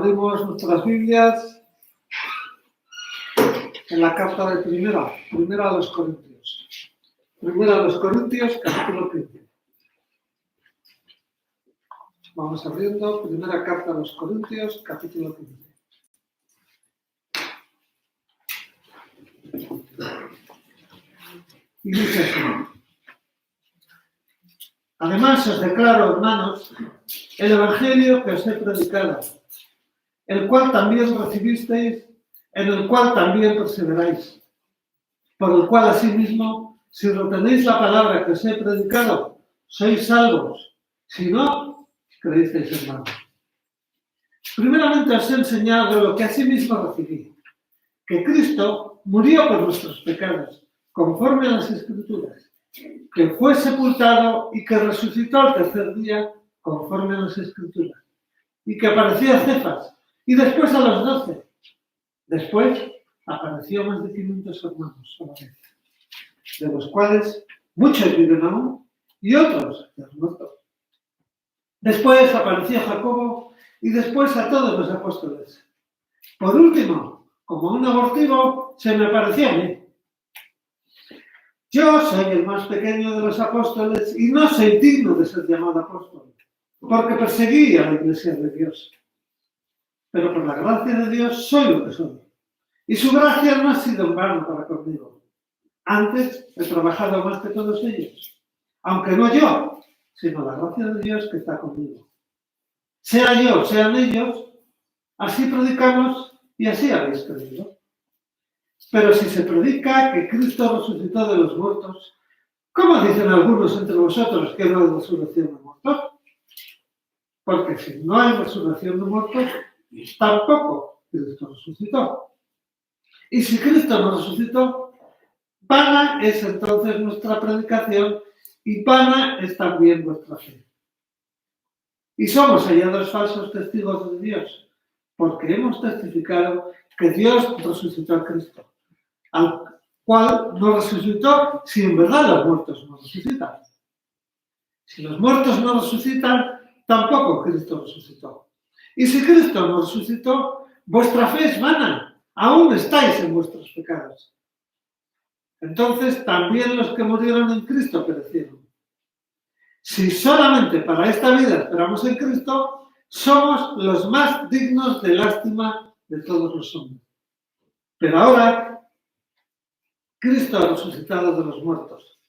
Abrimos nuestras Biblias en la carta de primera a los Corintios. Primera a los Corintios, capítulo 15. Vamos abriendo, primera carta a los Corintios, capítulo 15. Y dice así: además os declaro, hermanos, el evangelio que os he predicado, el cual también recibisteis, en el cual también perseveráis, por el cual asimismo, si retenéis la palabra que os he predicado, sois salvos, si no, creísteis en vano. Primeramente os he enseñado lo que asimismo recibí, que Cristo murió por nuestros pecados, conforme a las Escrituras, que fue sepultado y que resucitó al tercer día, conforme a las Escrituras, y que apareció a Cefas, y después a los 12. Después apareció a más de 500 hermanos a la vez, de los cuales muchos viven aún y otros ya han muerto. Después apareció a Jacobo y después a todos los apóstoles. Por último, como un abortivo, se me apareció a mí. Yo soy el más pequeño de los apóstoles y no soy digno de ser llamado apóstol, porque perseguí a la iglesia de Dios. Pero por la gracia de Dios soy lo que soy. Y su gracia no ha sido en vano para conmigo. Antes he trabajado más que todos ellos, aunque no yo, sino la gracia de Dios que está conmigo. Sea yo, sean ellos, así predicamos y así habéis creído. Pero si se predica que Cristo resucitó de los muertos, ¿cómo dicen algunos entre vosotros que no hay resurrección de muertos? Porque si no hay resurrección de muertos, tampoco Cristo resucitó. Y si Cristo no resucitó, vana es entonces nuestra predicación y vana es también vuestra fe. Y somos hallados falsos testigos de Dios, porque hemos testificado que Dios resucitó a Cristo, al cual no resucitó si en verdad los muertos no resucitan. Si los muertos no resucitan, tampoco Cristo resucitó. Y si Cristo no resucitó, vuestra fe es vana. Aún estáis en vuestros pecados. Entonces también los que murieron en Cristo perecieron. Si solamente para esta vida esperamos en Cristo, somos los más dignos de lástima de todos los hombres. Pero ahora, Cristo ha resucitado de los muertos.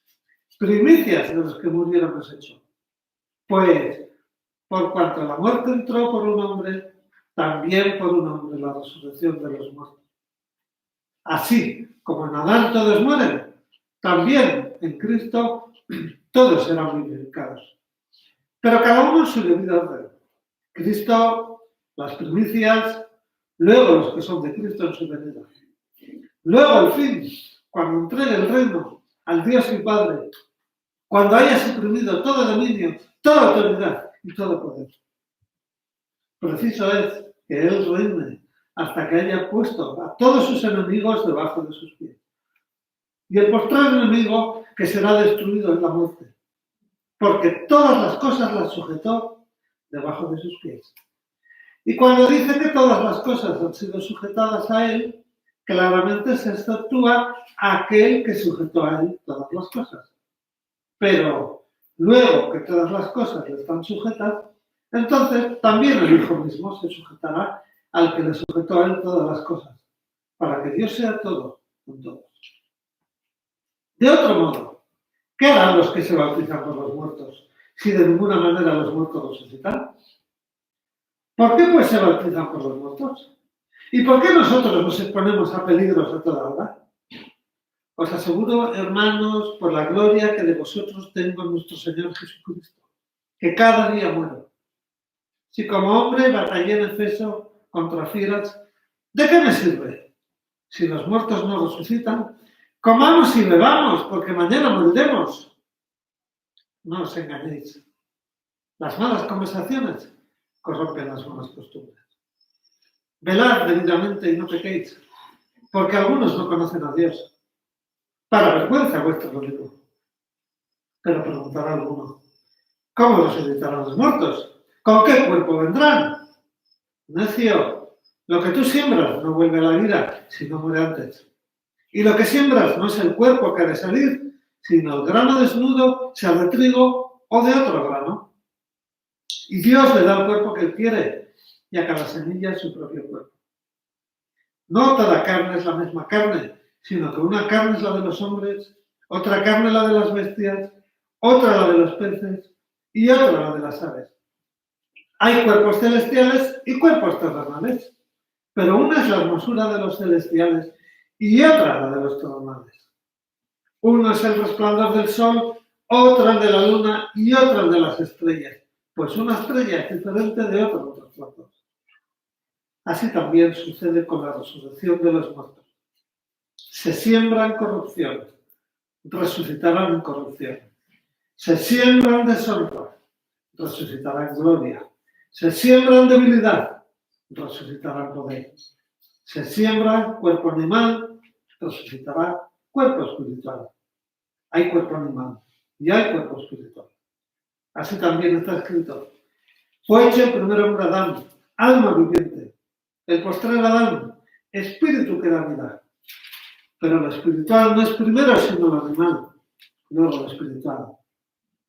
Primicias de los que murieron es hecho. Pues, por cuanto la muerte entró por un hombre, también por un hombre la resurrección de los muertos. Así como en Adán todos mueren, también en Cristo todos serán vivificados. Pero cada uno en su debido orden. Cristo, las primicias, luego los que son de Cristo en su venida. Luego al fin, cuando entregue el reino al Dios y Padre, cuando haya suprimido todo dominio, toda autoridad y todo poder. Preciso es que Él reine hasta que haya puesto a todos sus enemigos debajo de sus pies. Y el postrer enemigo que será destruido en la muerte, porque todas las cosas las sujetó debajo de sus pies. Y cuando dice que todas las cosas han sido sujetadas a Él, claramente se exceptúa aquel que sujetó a Él todas las cosas. Pero luego que todas las cosas le están sujetas, entonces también el Hijo mismo se sujetará al que le sujetó a Él todas las cosas, para que Dios sea todo en todos. De otro modo, ¿qué harán los que se bautizan por los muertos, si de ninguna manera los muertos resucitan? ¿Por qué pues se bautizan por los muertos? ¿Y por qué nosotros nos exponemos a peligros a toda hora? Os aseguro, hermanos, por la gloria que de vosotros tengo en nuestro Señor Jesucristo, que cada día muero. Si como hombre batallé en Efeso contra fieras, ¿de qué me sirve? Si los muertos no resucitan, comamos y bebamos, porque mañana moriremos. No os engañéis. Las malas conversaciones corrompen las buenas costumbres. Velad debidamente y no pequéis, porque algunos no conocen a Dios. Para vergüenza vuestra lo digo. Pero preguntará alguno, ¿cómo resucitarán los muertos? ¿Con qué cuerpo vendrán? Necio, lo que tú siembras no vuelve a la vida, sino muere antes. Y lo que siembras no es el cuerpo que ha de salir, sino el grano desnudo, sea de trigo o de otro grano. Y Dios le da el cuerpo que él quiere, y a cada semilla su propio cuerpo. No toda carne es la misma carne, sino que una carne es la de los hombres, otra carne la de las bestias, otra la de los peces y otra la de las aves. Hay cuerpos celestiales y cuerpos terrenales, pero una es la hermosura de los celestiales y otra la de los terrenales. Uno es el resplandor del sol, otra el de la luna y otra el de las estrellas, pues una estrella es diferente de otro resplandor. Así también sucede con la resurrección de los muertos. Se siembra en corrupción, resucitarán en corrupción. Se siembra en deshonra, resucitará en gloria. Se siembra en debilidad, resucitará en poder. Se siembra cuerpo animal, resucitará cuerpo espiritual. Hay cuerpo animal y hay cuerpo espiritual. Así también está escrito. Fue hecho el primer hombre Adán, alma viviente. El postrer Adán, espíritu que da vida. Pero lo espiritual no es primero sino lo animal, luego lo espiritual.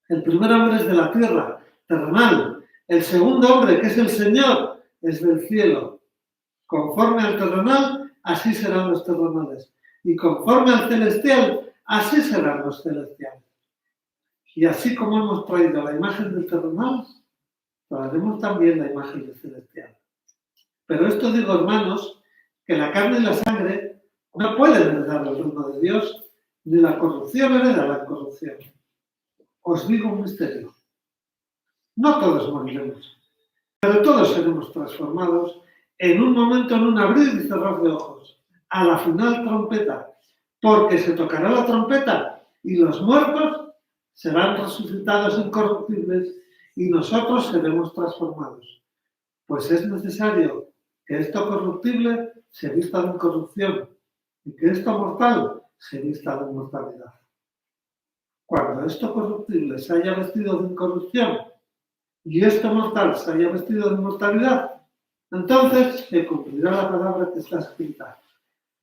El primer hombre es de la tierra, terrenal. El segundo hombre, que es el Señor, es del cielo. Conforme al terrenal, así serán los terrenales. Y conforme al celestial, así serán los celestiales. Y así como hemos traído la imagen del terrenal, traeremos también la imagen del celestial. Pero esto digo, hermanos, que la carne y la sangre no pueden heredar el reino de Dios, ni la corrupción hereda la corrupción. Os digo un misterio. No todos moriremos, pero todos seremos transformados en un momento, en un abrir y cerrar de ojos. A la final trompeta, porque se tocará la trompeta y los muertos serán resucitados incorruptibles y nosotros seremos transformados. Pues es necesario que esto corruptible se vista de incorrupción y que esto mortal se vista de inmortalidad. Cuando esto corruptible se haya vestido de incorrupción y esto mortal se haya vestido de inmortalidad, entonces se cumplirá la palabra que está escrita.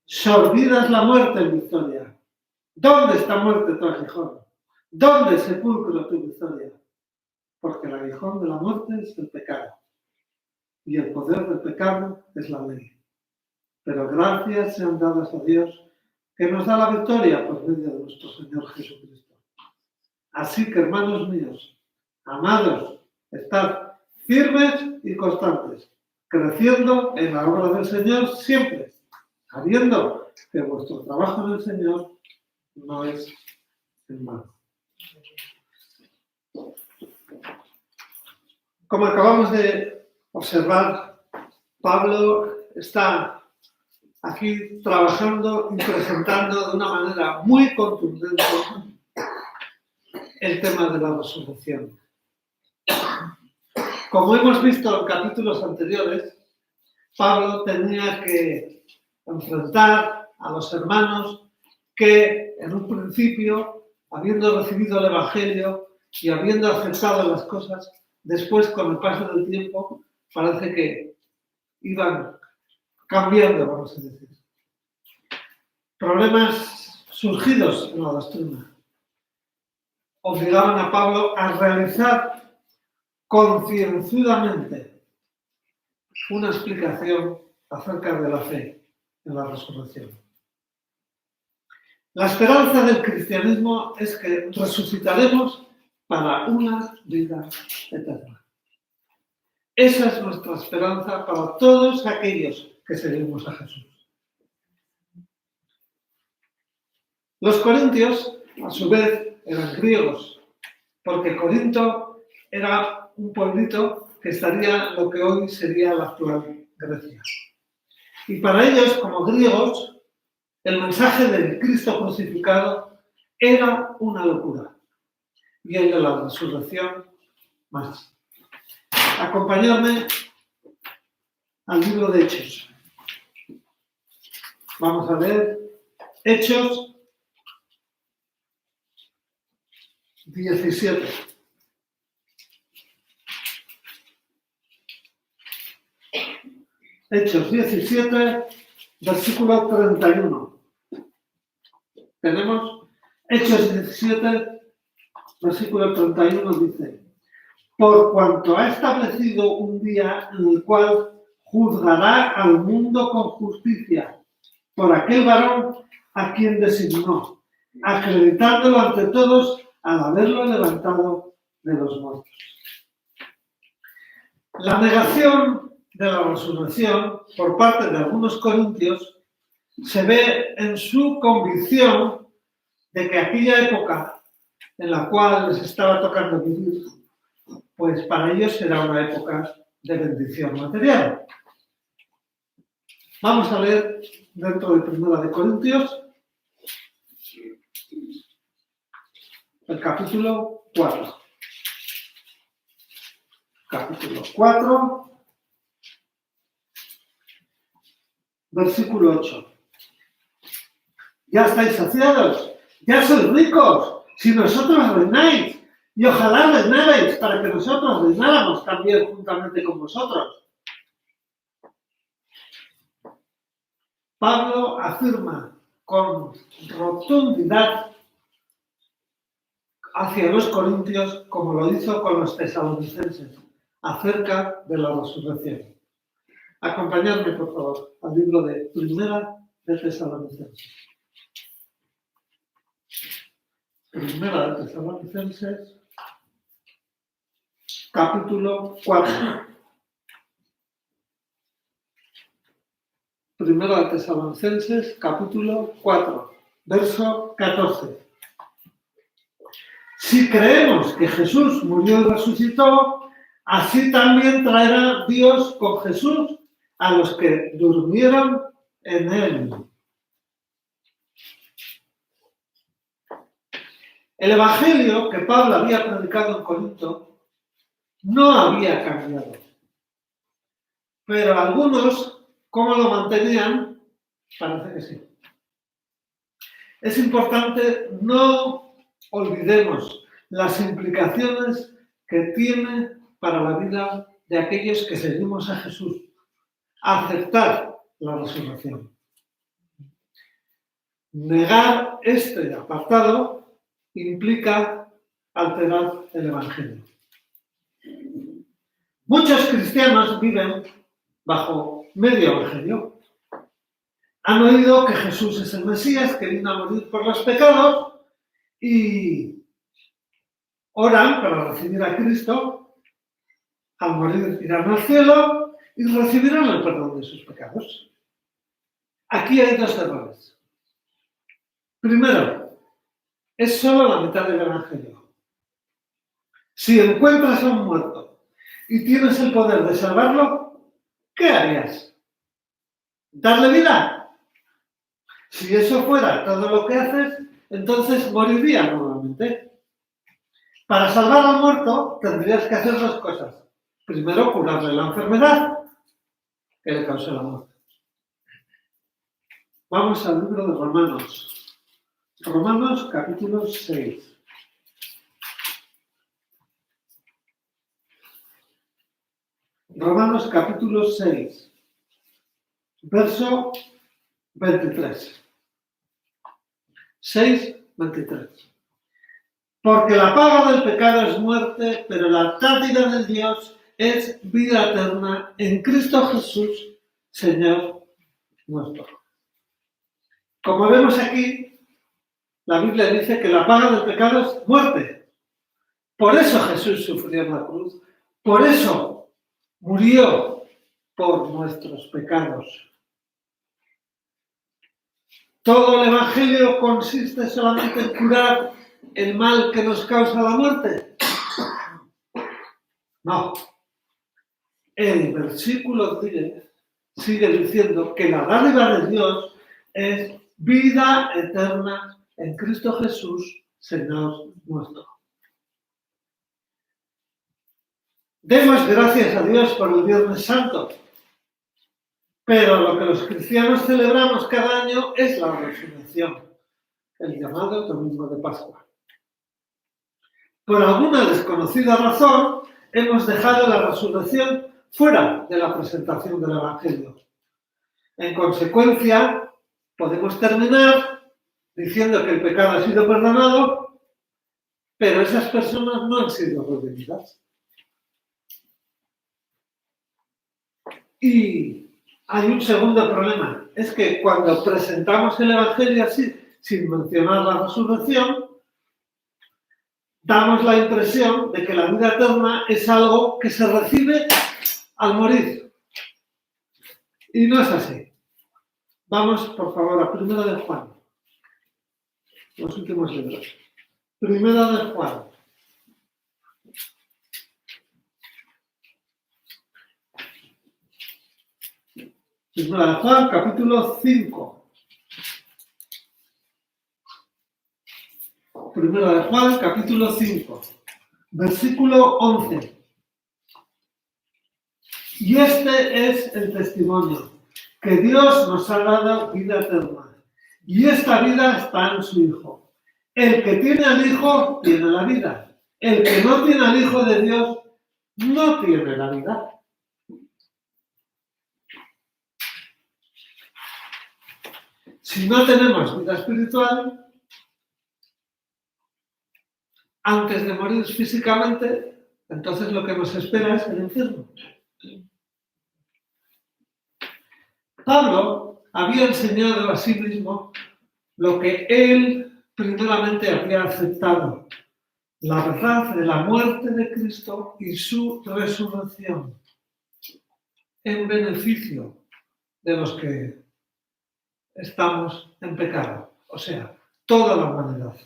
Sorbida es la muerte en victoria. ¿Dónde está muerte tu aguijón? ¿Dónde sepulcro tu victoria? Porque el aguijón de la muerte es el pecado y el poder del pecado es la ley. Pero gracias sean dadas a Dios que nos da la victoria por medio de nuestro Señor Jesucristo. Así que, hermanos míos, amados, estad firmes y constantes, creciendo en la obra del Señor siempre, sabiendo que vuestro trabajo en el Señor no es en vano. Como acabamos de observar, Pablo está aquí trabajando y presentando de una manera muy contundente el tema de la resurrección. Como hemos visto en capítulos anteriores, Pablo tenía que enfrentar a los hermanos que en un principio, habiendo recibido el Evangelio y habiendo aceptado las cosas, después con el paso del tiempo parece que iban cambiando, vamos a decir. Problemas surgidos en la doctrina obligaban a Pablo a realizar concienzudamente una explicación acerca de la fe en la resurrección. La esperanza del cristianismo es que resucitaremos para una vida eterna. Esa es nuestra esperanza para todos aquellos que seguimos a Jesús. Los corintios, a su vez, eran griegos, porque Corinto era un pueblito que estaría lo que hoy sería la actual Grecia. Y para ellos, como griegos, el mensaje del Cristo crucificado era una locura. Y el de la resurrección más. Acompañadme al libro de Hechos. Vamos a ver Hechos 17. Hechos 17, versículo 31. Tenemos Hechos 17, versículo 31 dice: por cuanto ha establecido un día en el cual juzgará al mundo con justicia por aquel varón a quien designó, acreditándolo ante todos al haberlo levantado de los muertos. La negación de la resurrección por parte de algunos corintios se ve en su convicción de que aquella época en la cual les estaba tocando vivir, pues para ellos era una época de bendición material. Vamos a leer dentro de Primera de Corintios, el capítulo 4. Capítulo 4, versículo 8. Ya estáis saciados, ya sois ricos, si nosotros reináis, y ojalá reinarais para que nosotros reináramos también juntamente con vosotros. Pablo afirma con rotundidad hacia los corintios, como lo hizo con los tesalonicenses, acerca de la resurrección. Acompañadme, por favor, al libro de Primera de Tesalonicenses. Primera de Tesalonicenses, capítulo 4. Primera de Tesalonicenses, capítulo 4, verso 14. Si creemos que Jesús murió y resucitó, así también traerá Dios con Jesús a los que durmieron en él. El evangelio que Pablo había predicado en Corinto no había cambiado. Pero algunos, ¿cómo lo mantenían? Parece que sí. Es importante, no olvidemos las implicaciones que tiene para la vida de aquellos que seguimos a Jesús. Aceptar la resurrección. Negar este apartado implica alterar el evangelio. Muchos cristianos viven bajo medio evangelio. Han oído que Jesús es el Mesías, que vino a morir por los pecados y oran para recibir a Cristo. Al morir irán al cielo y recibirán el perdón de sus pecados. Aquí hay dos errores. Primero, es solo la mitad del evangelio. Si encuentras a un muerto y tienes el poder de salvarlo, ¿qué harías? ¿Darle vida? Si eso fuera todo lo que haces, entonces moriría nuevamente. Para salvar al muerto tendrías que hacer dos cosas. Primero, curarle la enfermedad que le causó la muerte. Vamos al libro de Romanos. Romanos capítulo 6. Romanos capítulo 6, verso 23. 6, 23. Porque la paga del pecado es muerte, pero la dádiva de Dios es vida eterna en Cristo Jesús, Señor nuestro. Como vemos aquí, la Biblia dice que la paga del pecado es muerte. Por eso Jesús sufrió en la cruz. Por eso murió por nuestros pecados. ¿Todo el Evangelio consiste solamente en curar el mal que nos causa la muerte? No. El versículo 10 sigue diciendo que la dádiva de Dios es vida eterna en Cristo Jesús, Señor nuestro. Demos gracias a Dios por el Viernes Santo, pero lo que los cristianos celebramos cada año es la resurrección, el llamado Domingo de Pascua. Por alguna desconocida razón, hemos dejado la resurrección fuera de la presentación del Evangelio. En consecuencia, podemos terminar diciendo que el pecado ha sido perdonado, pero esas personas no han sido redimidas. Y hay un segundo problema, es que cuando presentamos el Evangelio así, sin mencionar la resurrección, damos la impresión de que la vida eterna es algo que se recibe al morir. Y no es así. Vamos, por favor, a 1 de Juan. Los últimos libros. 1 de Juan. 1 de Juan, capítulo 5. 1 de Juan, capítulo 5, versículo 11. Y este es el testimonio, que Dios nos ha dado vida eterna, y esta vida está en su Hijo. El que tiene al Hijo tiene la vida. El que no tiene al Hijo de Dios no tiene la vida. Si no tenemos vida espiritual, antes de morir físicamente, entonces lo que nos espera es el infierno. Pablo había enseñado a sí mismo lo que él primeramente había aceptado, la verdad de la muerte de Cristo y su resurrección, en beneficio de los que estamos en pecado, o sea, toda la humanidad.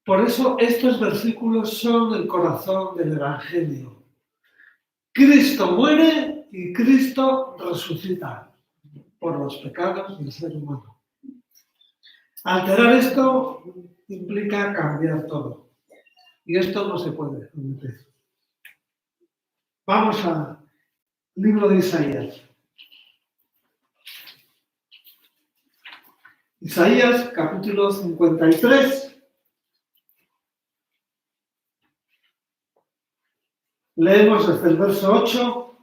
Por eso estos versículos son el corazón del Evangelio. Cristo muere y Cristo resucita por los pecados del ser humano. Alterar esto implica cambiar todo. Y esto no se puede permitir. Vamos al libro de Isaías. Isaías, capítulo 53. Leemos desde el verso 8.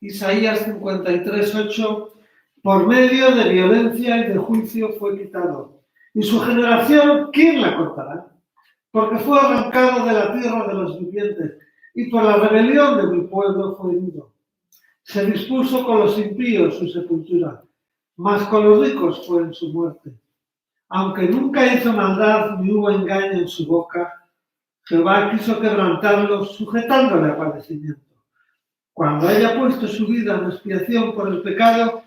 Isaías 53, 8. Por medio de violencia y de juicio fue quitado. Y su generación, ¿quién la cortará? Porque fue arrancado de la tierra de los vivientes, y por la rebelión de mi pueblo fue herido. Se dispuso con los impíos su sepultura, mas con los ricos fue en su muerte. Aunque nunca hizo maldad ni hubo engaño en su boca, Jehová quiso quebrantarlo, sujetándole a padecimiento. Cuando haya puesto su vida en expiación por el pecado,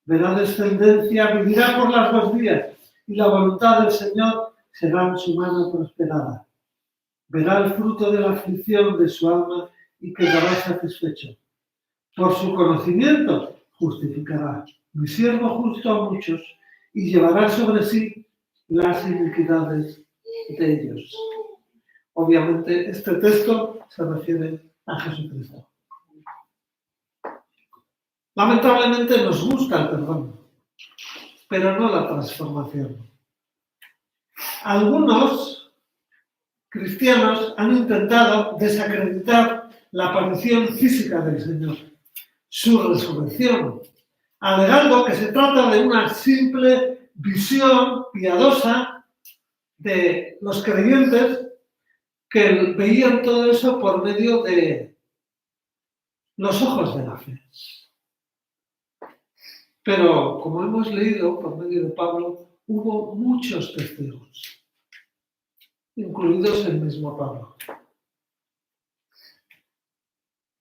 verá descendencia, vivirá por largos días, y la voluntad del Señor será en su mano prosperada. Verá el fruto de la aflicción de su alma y quedará satisfecho. Por su conocimiento justificará mi siervo justo a muchos y llevará sobre sí las iniquidades de ellos. Obviamente este texto se refiere a Jesucristo. Lamentablemente nos gusta el perdón, pero no la transformación. Algunos cristianos han intentado desacreditar la aparición física del Señor, su resurrección, alegando que se trata de una simple visión piadosa de los creyentes que veían todo eso por medio de los ojos de la fe. Pero, como hemos leído por medio de Pablo, hubo muchos testigos, incluidos el mismo Pablo.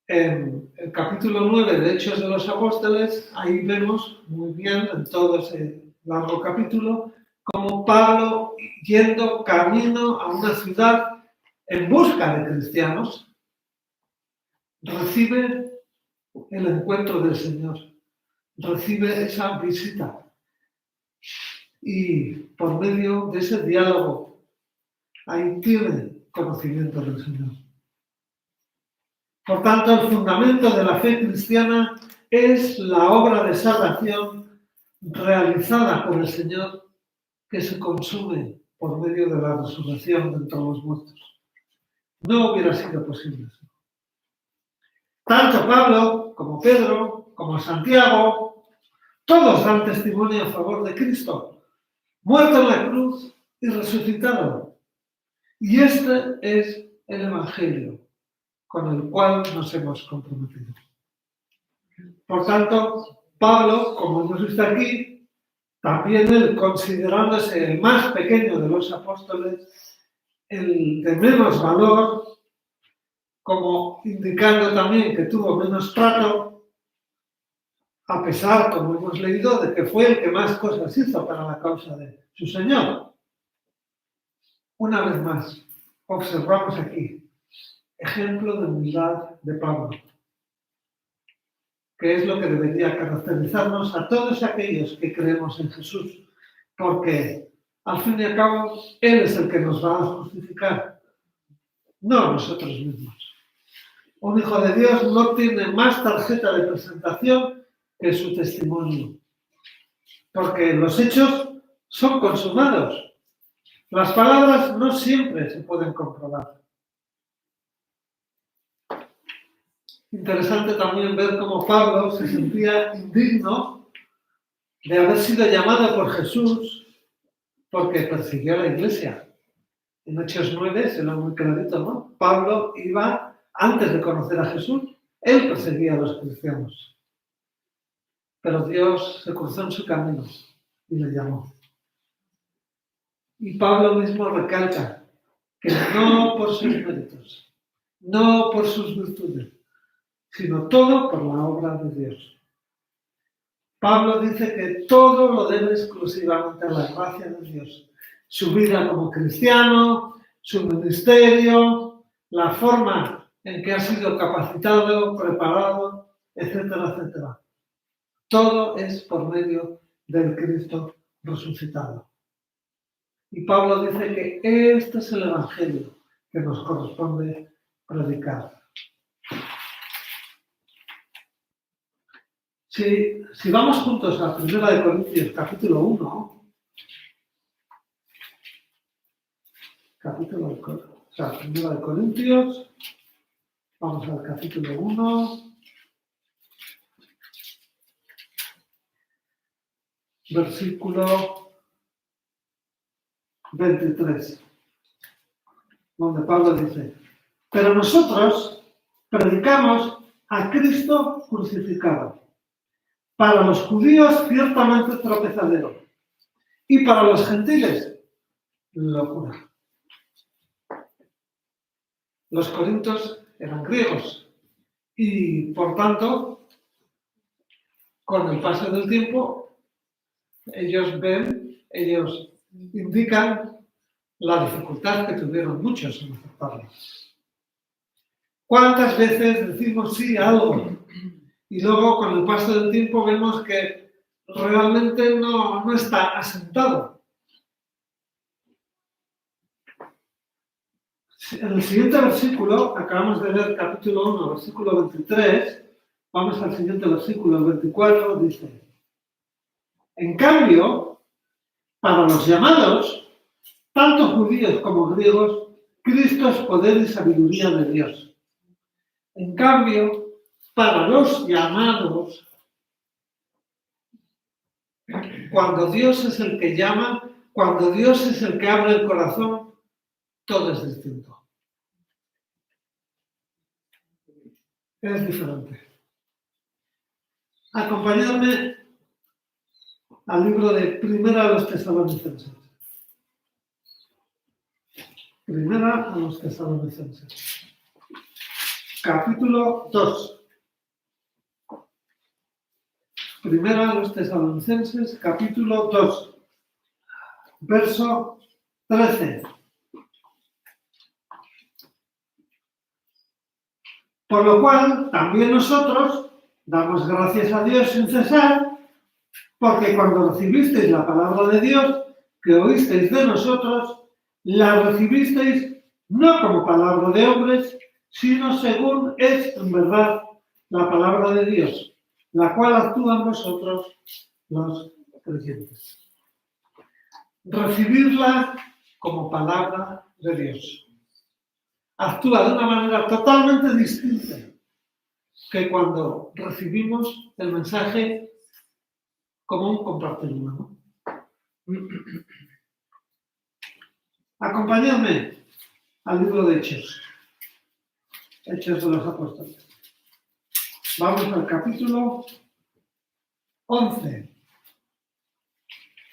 En el capítulo 9 de Hechos de los Apóstoles, ahí vemos muy bien, en todo ese largo capítulo, como Pablo, yendo camino a una ciudad en busca de cristianos, recibe el encuentro del Señor, recibe esa visita. Y por medio de ese diálogo, ahí tiene conocimiento del Señor. Por tanto, el fundamento de la fe cristiana es la obra de salvación realizada por el Señor, que se consume por medio de la resurrección de entre los muertos. No hubiera sido posible eso. Tanto Pablo como Pedro, como Santiago, todos dan testimonio a favor de Cristo, muerto en la cruz y resucitado. Y este es el Evangelio con el cual nos hemos comprometido. Por tanto, Pablo, como hemos visto aquí, también él, considerándose el más pequeño de los apóstoles, el de menos valor, como indicando también que tuvo menos trato, a pesar, como hemos leído, de que fue el que más cosas hizo para la causa de su Señor. Una vez más, observamos aquí ejemplo de humildad de Pablo, que es lo que debería caracterizarnos a todos aquellos que creemos en Jesús, porque al fin y al cabo Él es el que nos va a justificar, no nosotros mismos. Un hijo de Dios no tiene más tarjeta de presentación que su testimonio, porque los hechos son consumados. Las palabras no siempre se pueden comprobar. Interesante también ver cómo Pablo se sentía indigno de haber sido llamado por Jesús porque persiguió a la iglesia. En Hechos 9 se lo muy clarito, ¿no? Pablo iba, antes de conocer a Jesús, él perseguía a los cristianos. Pero Dios se cruzó en su camino y le llamó. Y Pablo mismo recalca que no por sus méritos, no por sus virtudes, sino todo por la obra de Dios. Pablo dice que todo lo debe exclusivamente a la gracia de Dios. Su vida como cristiano, su ministerio, la forma en que ha sido capacitado, preparado, etcétera, etcétera. Todo es por medio del Cristo resucitado. Y Pablo dice que este es el Evangelio que nos corresponde predicar. Si vamos juntos a 1 Corintios, capítulo 1, o sea, 1 Corintios, vamos al capítulo 1, versículo 23, donde Pablo dice: pero nosotros predicamos a Cristo crucificado, para los judíos ciertamente tropezadero, y para los gentiles locura. Los corintios eran griegos y, por tanto, con el paso del tiempo, ellos indican la dificultad que tuvieron muchos en aceptarlo. ¿Cuántas veces decimos sí a algo y luego con el paso del tiempo vemos que realmente no está asentado? En el siguiente versículo, acabamos de ver capítulo 1, versículo 23, vamos al siguiente versículo, el 24, dice: en cambio, para los llamados, tanto judíos como griegos, Cristo es poder y sabiduría de Dios. En cambio, para los llamados, cuando Dios es el que llama, cuando Dios es el que abre el corazón, todo es distinto. Es diferente. Acompañadme al libro de Primera a los Tesalonicenses. Primera a los Tesalonicenses. Capítulo 2. Primera a los Tesalonicenses, capítulo 2. Verso 13. Por lo cual, también nosotros damos gracias a Dios sin cesar, porque cuando recibisteis la palabra de Dios, que oísteis de nosotros, la recibisteis no como palabra de hombres, sino según es en verdad la palabra de Dios, la cual actúa en vosotros los creyentes. Recibirla como palabra de Dios. Actúa de una manera totalmente distinta que cuando recibimos el mensaje común compartirlo, ¿no? Acompañadme al libro de Hechos, Hechos de los Apóstoles. Vamos al capítulo 11.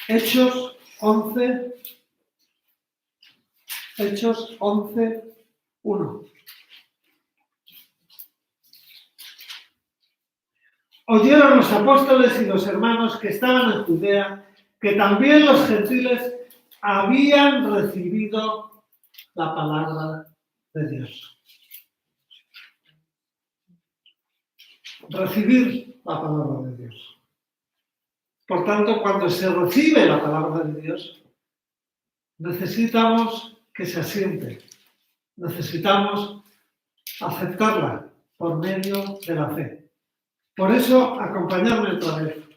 Hechos 11. Hechos 11, 1. Oyeron los apóstoles y los hermanos que estaban en Judea que también los gentiles habían recibido la palabra de Dios. Recibir la palabra de Dios. Por tanto, cuando se recibe la palabra de Dios, necesitamos que se asiente. Necesitamos aceptarla por medio de la fe. Por eso, acompañadme otra vez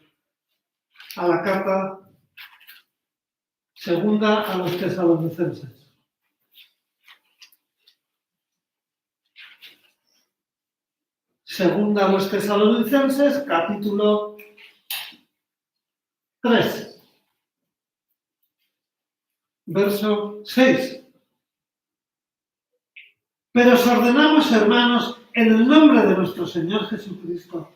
a la carta segunda a los Tesalonicenses. Segunda a los Tesalonicenses, capítulo 3, verso 6. Pero os ordenamos, hermanos, en el nombre de nuestro Señor Jesucristo,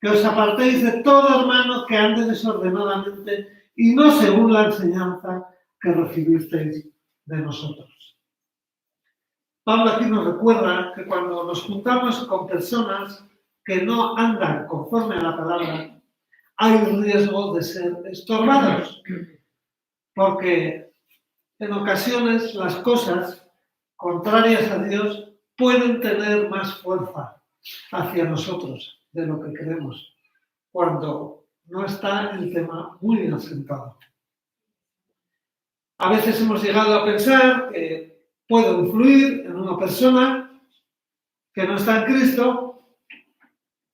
que os apartéis de todo hermano que ande desordenadamente y no según la enseñanza que recibisteis de nosotros. Pablo aquí nos recuerda que cuando nos juntamos con personas que no andan conforme a la palabra, hay riesgo de ser estorbados, porque en ocasiones las cosas contrarias a Dios pueden tener más fuerza hacia nosotros de lo que creemos, cuando no está el tema muy asentado. A veces hemos llegado a pensar que puedo influir en una persona que no está en Cristo,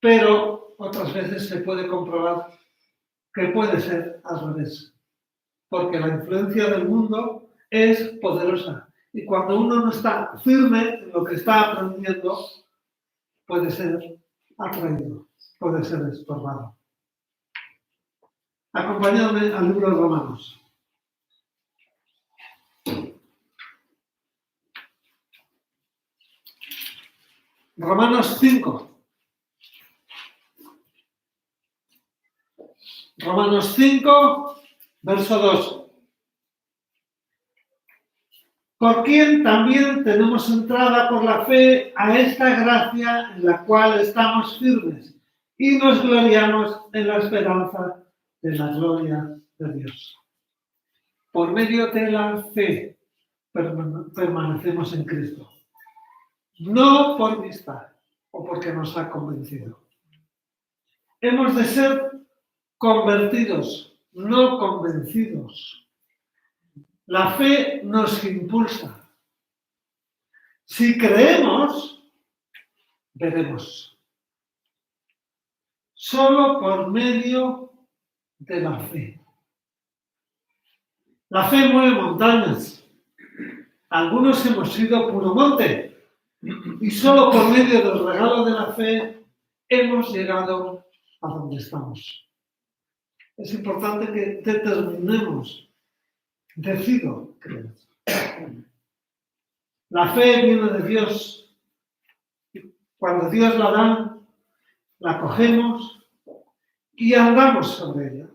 pero otras veces se puede comprobar que puede ser al revés, porque la influencia del mundo es poderosa y cuando uno no está firme en lo que está aprendiendo, puede ser atraído, puede ser estorbado. Acompañadme al libro de Romanos. Romanos 5. Romanos 5, verso 2. Por quien también tenemos entrada por la fe a esta gracia en la cual estamos firmes y nos gloriamos en la esperanza de la gloria de Dios. Por medio de la fe permanecemos en Cristo. No por vista o porque nos ha convencido. Hemos de ser convertidos, no convencidos. La fe nos impulsa. Si creemos, veremos. Solo por medio de la fe. La fe mueve montañas. Algunos hemos sido puro monte. Y solo por medio del regalo de la fe hemos llegado a donde estamos. Es importante que determinemos. Decido creer. La fe viene de Dios. Cuando Dios la da, la cogemos y andamos sobre ella.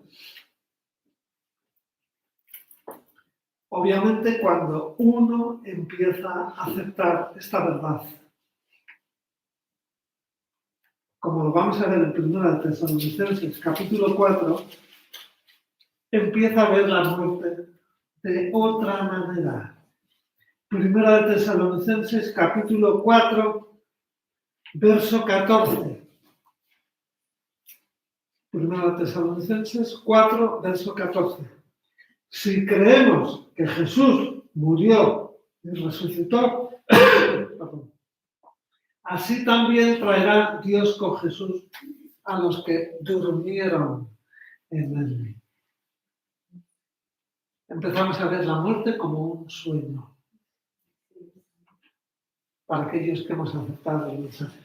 Obviamente cuando uno empieza a aceptar esta verdad, como lo vamos a ver en 1 Tesalonicenses, capítulo 4, empieza a ver la muerte de otra manera. 1 Tesalonicenses, capítulo 4, verso 14. 1 Tesalonicenses 4, verso 14. Si creemos que Jesús murió y resucitó, así también traerá Dios con Jesús a los que durmieron en él. Empezamos a ver la muerte como un sueño para aquellos que hemos aceptado el mensaje.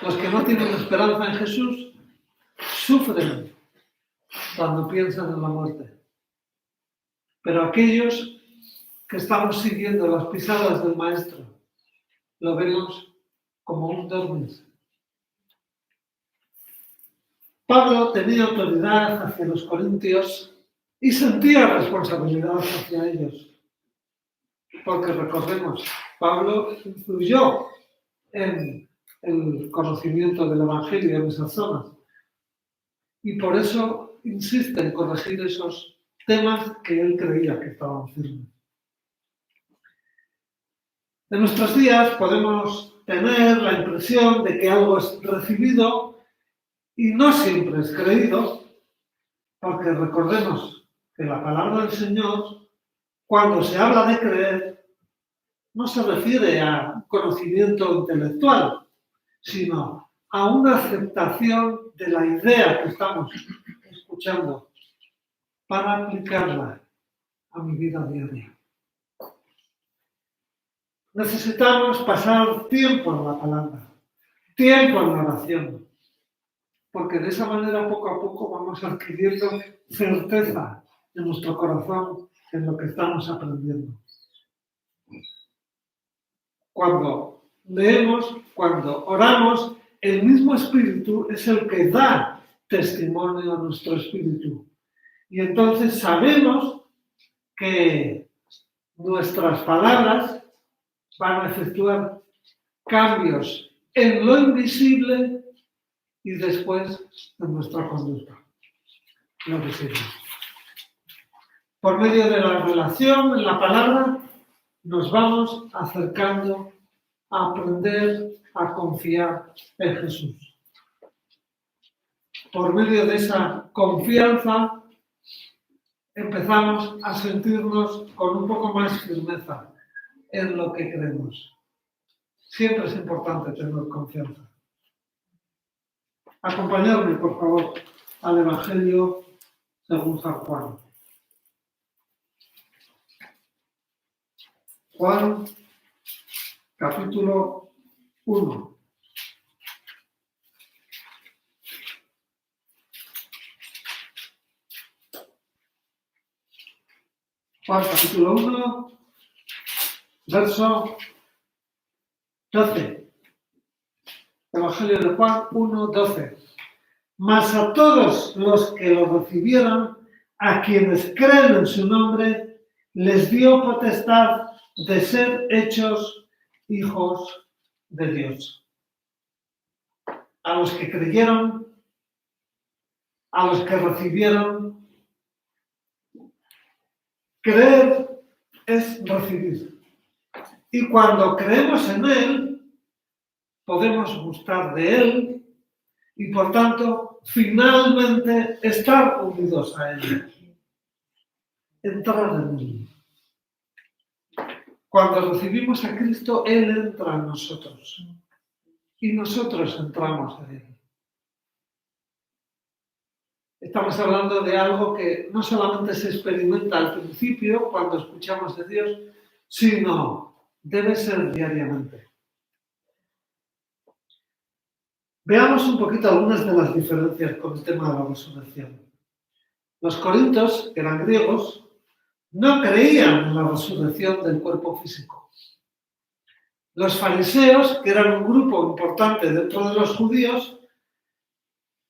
Los que no tienen esperanza en Jesús sufren cuando piensan en la muerte. Pero aquellos que estamos siguiendo las pisadas del Maestro, lo vemos como un dormir. Pablo tenía autoridad hacia los corintios y sentía responsabilidad hacia ellos. Porque recordemos, Pablo influyó en el conocimiento del Evangelio en esas zonas. Y por eso insiste en corregir esos temas que él creía que estaban firmes. En nuestros días podemos tener la impresión de que algo es recibido y no siempre es creído, porque recordemos que la palabra del Señor, cuando se habla de creer, no se refiere a conocimiento intelectual, sino a una aceptación de la idea que estamos escuchando para aplicarla a mi vida diaria. Necesitamos pasar tiempo en la palabra, tiempo en la oración, porque de esa manera poco a poco vamos adquiriendo certeza en nuestro corazón en lo que estamos aprendiendo. Cuando leemos, cuando oramos, el mismo Espíritu es el que da testimonio a nuestro espíritu. Y entonces sabemos que nuestras palabras van a efectuar cambios en lo invisible y después en nuestra conducta, lo visible. Por medio de la relación en la palabra, nos vamos acercando a aprender a confiar en Jesús. Por medio de esa confianza, empezamos a sentirnos con un poco más firmeza en lo que creemos. Siempre es importante tener confianza. Acompañadme, por favor, al Evangelio según San Juan. Juan, capítulo 1. Juan, capítulo 1, verso 12. Evangelio de Juan 1, 12. Mas a todos los que lo recibieron, a quienes creen en su nombre, les dio potestad de ser hechos hijos de Dios. A los que creyeron, a los que recibieron. Creer es recibir. Y cuando creemos en Él, podemos gustar de Él y, por tanto, finalmente estar unidos a Él. Entrar en Él. Cuando recibimos a Cristo, Él entra en nosotros y nosotros entramos en Él. Estamos hablando de algo que no solamente se experimenta al principio cuando escuchamos de Dios, sino debe ser diariamente. Veamos un poquito algunas de las diferencias con el tema de la resurrección. Los corintios, que eran griegos, no creían en la resurrección del cuerpo físico. Los fariseos, que eran un grupo importante dentro de los judíos,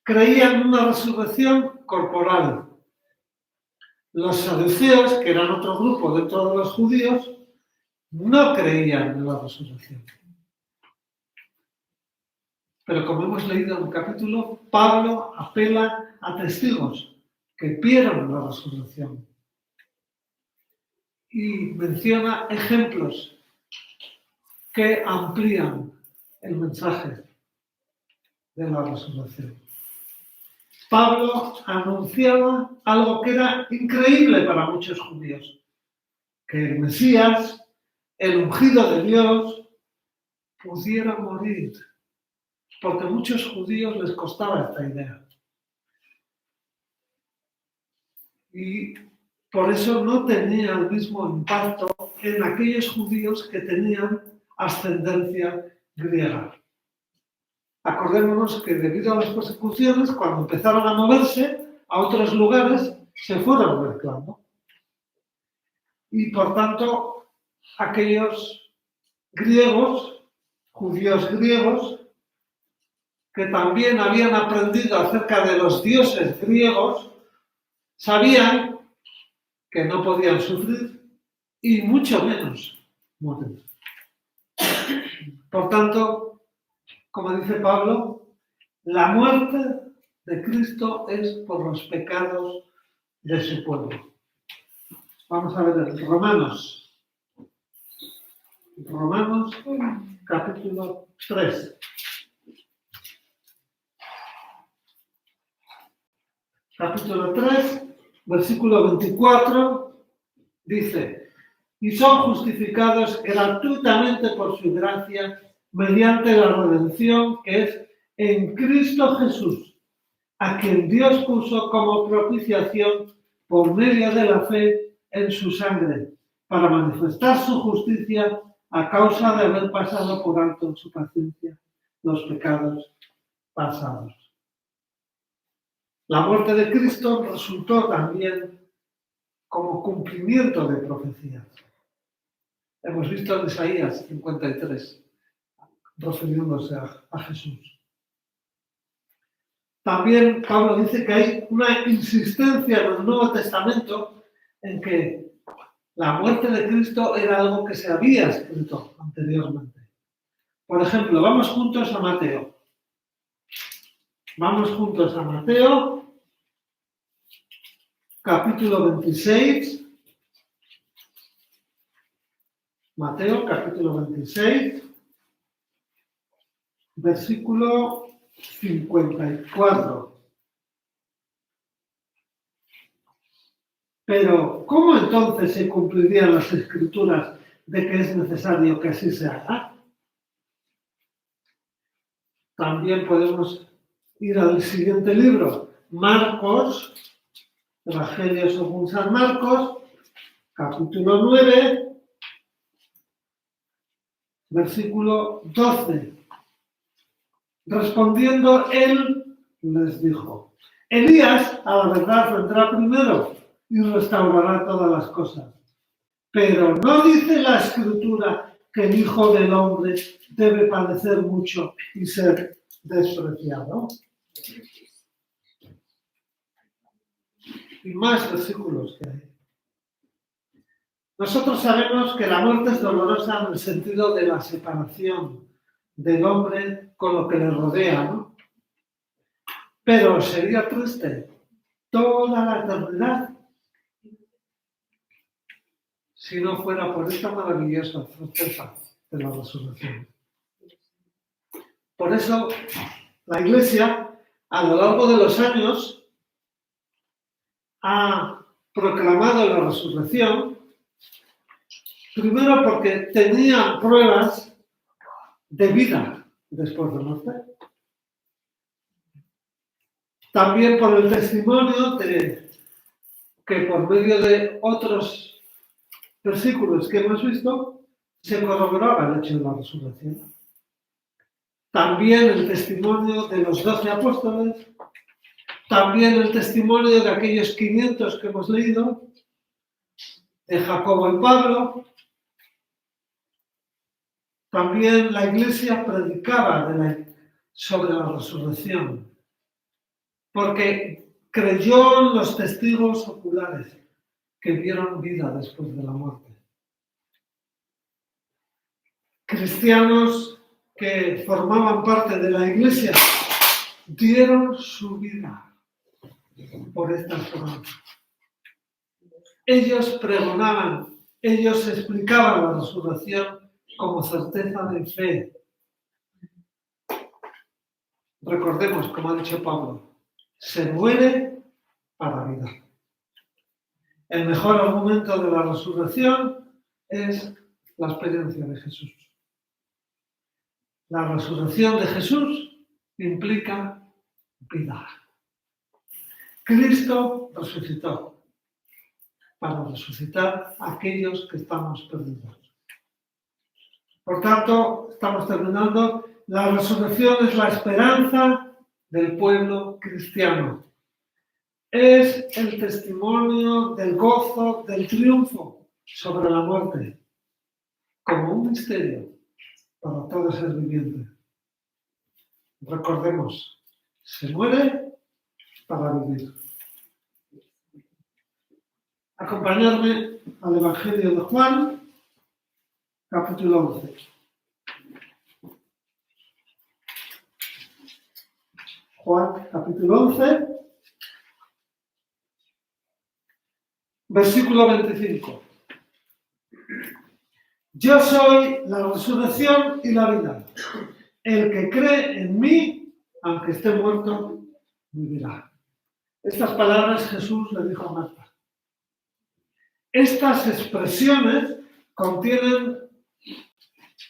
creían en una resurrección corporal. Los saduceos, que eran otro grupo dentro de los judíos, no creían en la resurrección. Pero como hemos leído en el capítulo, Pablo apela a testigos que vieron la resurrección. Y menciona ejemplos que amplían el mensaje de la resurrección. Pablo anunciaba algo que era increíble para muchos judíos, que el Mesías, el ungido de Dios, pudiera morir, porque a muchos judíos les costaba esta idea. Y por eso no tenía el mismo impacto en aquellos judíos que tenían ascendencia griega. Acordémonos que debido a las persecuciones, cuando empezaron a moverse a otros lugares, se fueron mezclando. Y por tanto, aquellos griegos, judíos griegos, que también habían aprendido acerca de los dioses griegos, sabían que no podían sufrir y mucho menos morir. Por tanto, como dice Pablo, la muerte de Cristo es por los pecados de su pueblo. Vamos a ver en Romanos, capítulo 3. Capítulo 3, versículo 24, dice: y son justificados gratuitamente por su gracia mediante la redención que es en Cristo Jesús, a quien Dios puso como propiciación por medio de la fe en su sangre, para manifestar su justicia a causa de haber pasado por alto en su paciencia los pecados pasados. La muerte de Cristo resultó también como cumplimiento de profecías. Hemos visto en Isaías 53, refiriéndose a Jesús. También Pablo dice que hay una insistencia en el Nuevo Testamento en que la muerte de Cristo era algo que se había escrito anteriormente. Por ejemplo, vamos juntos a Mateo. Capítulo 26. Mateo, capítulo 26, versículo 54. Pero, ¿cómo entonces se cumplirían las escrituras de que es necesario que así se haga? También podemos ir al siguiente libro, Marcos, Evangelio según San Marcos, capítulo 9, versículo 12. Respondiendo él, les dijo: Elías, a la verdad, vendrá primero y restaurará todas las cosas. Pero ¿no dice la Escritura que el Hijo del Hombre debe padecer mucho y ser despreciado? Y más versículos que hay. Nosotros sabemos que la muerte es dolorosa en el sentido de la separación del hombre con lo que le rodea, ¿no? Pero sería triste toda la eternidad si no fuera por esta maravillosa certeza de la resurrección. Por eso la Iglesia, a lo largo de los años, ha proclamado la resurrección, primero porque tenía pruebas de vida después de muerte. También por el testimonio de que por medio de otros versículos que hemos visto, se corroboraba el hecho de la resurrección. También el testimonio de los 12 apóstoles, también el testimonio de aquellos 500 que hemos leído, de Jacobo y Pablo. También la Iglesia predicaba sobre la resurrección, porque creyó en los testigos oculares que vieron vida después de la muerte. Cristianos que formaban parte de la Iglesia dieron su vida por esta esperanza. Ellos pregonaban, ellos explicaban la resurrección como certeza de fe. Recordemos, como ha dicho Pablo, se muere para vida. El mejor argumento de la resurrección es la experiencia de Jesús. La resurrección de Jesús implica vida. Cristo resucitó para resucitar a aquellos que estamos perdidos. Por tanto, estamos terminando La resurrección es la esperanza del pueblo cristiano. Es el testimonio del gozo, del triunfo sobre la muerte, como un misterio para todo ser viviente. Recordemos, se muere para vivir. Acompañadme al Evangelio de Juan, capítulo 11. Juan, capítulo 11, versículo 25. Yo soy la resurrección y la vida. El que cree en mí, aunque esté muerto, vivirá. Estas palabras Jesús le dijo a Marta. Estas expresiones contienen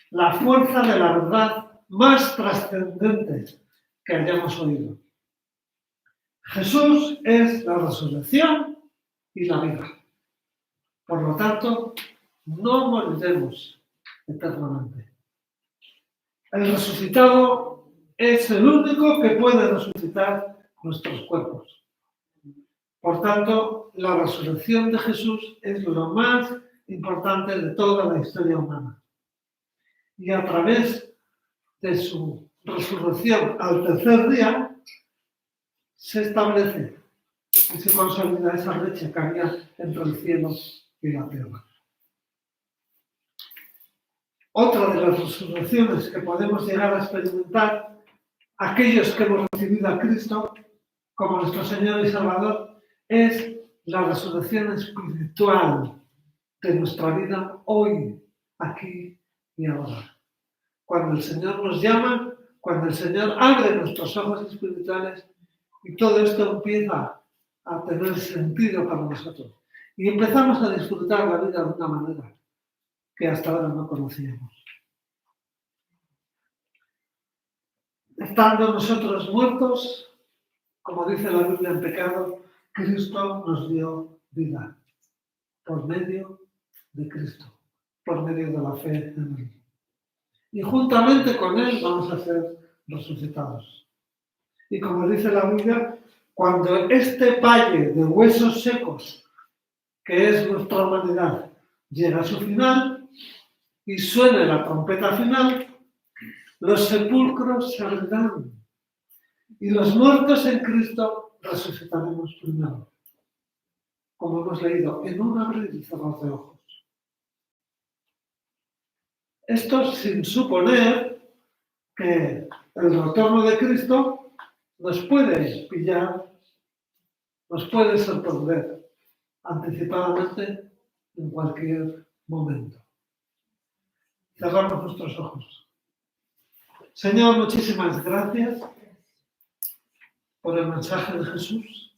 la fuerza de la verdad más trascendente que hayamos oído. Jesús es la resurrección y la vida. Por lo tanto, no moriremos eternamente. El resucitado es el único que puede resucitar nuestros cuerpos. Por tanto, la resurrección de Jesús es lo más importante de toda la historia humana. Y a través de su resurrección al tercer día, se establece y se consolida esa brecha que había entre el cielo y la tierra. Otra de las resurrecciones que podemos llegar a experimentar, aquellos que hemos recibido a Cristo como nuestro Señor y Salvador, es la resurrección espiritual de nuestra vida hoy, aquí y ahora. Cuando el Señor nos llama, cuando el Señor abre nuestros ojos espirituales y todo esto empieza a tener sentido para nosotros. Y empezamos a disfrutar la vida de una manera que hasta ahora no conocíamos. Estando nosotros muertos, como dice la Biblia, en pecado, Cristo nos dio vida por medio de Cristo, por medio de la fe en Él. Y juntamente con Él vamos a ser resucitados. Y como dice la Biblia, cuando este valle de huesos secos, que es nuestra humanidad, llega a su final y suene la trompeta final, los sepulcros se abrirán y los muertos en Cristo resucitaremos primero, como hemos leído, en un abrir y cerrar de ojos. Esto sin suponer que el retorno de Cristo nos puede pillar, nos puede sorprender anticipadamente en cualquier momento. Cerramos nuestros ojos. Señor, muchísimas gracias por el mensaje de Jesús.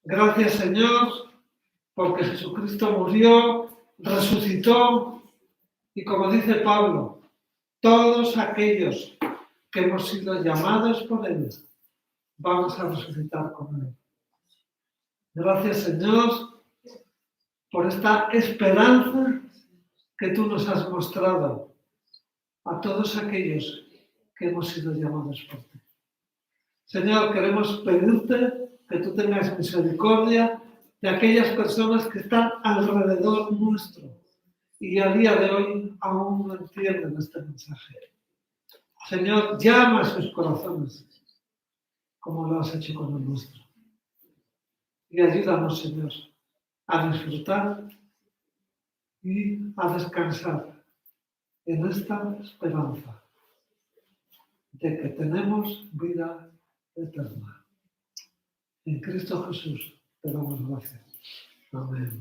Gracias, Señor, porque Jesucristo murió, resucitó y, como dice Pablo, todos aquellos que hemos sido llamados por Él, vamos a resucitar con Él. Gracias, Señor, por esta esperanza que tú nos has mostrado a todos aquellos que hemos sido llamados por ti. Señor, queremos pedirte que tú tengas misericordia de aquellas personas que están alrededor nuestro y a día de hoy aún no entienden este mensaje. Señor, llama a sus corazones como lo has hecho con el nuestro. Y ayúdanos, Señor, a disfrutar y a descansar en esta esperanza de que tenemos vida eterna. En Cristo Jesús te damos gracias. Amén.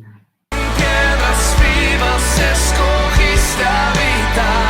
Tierras vivas escogiste habitar.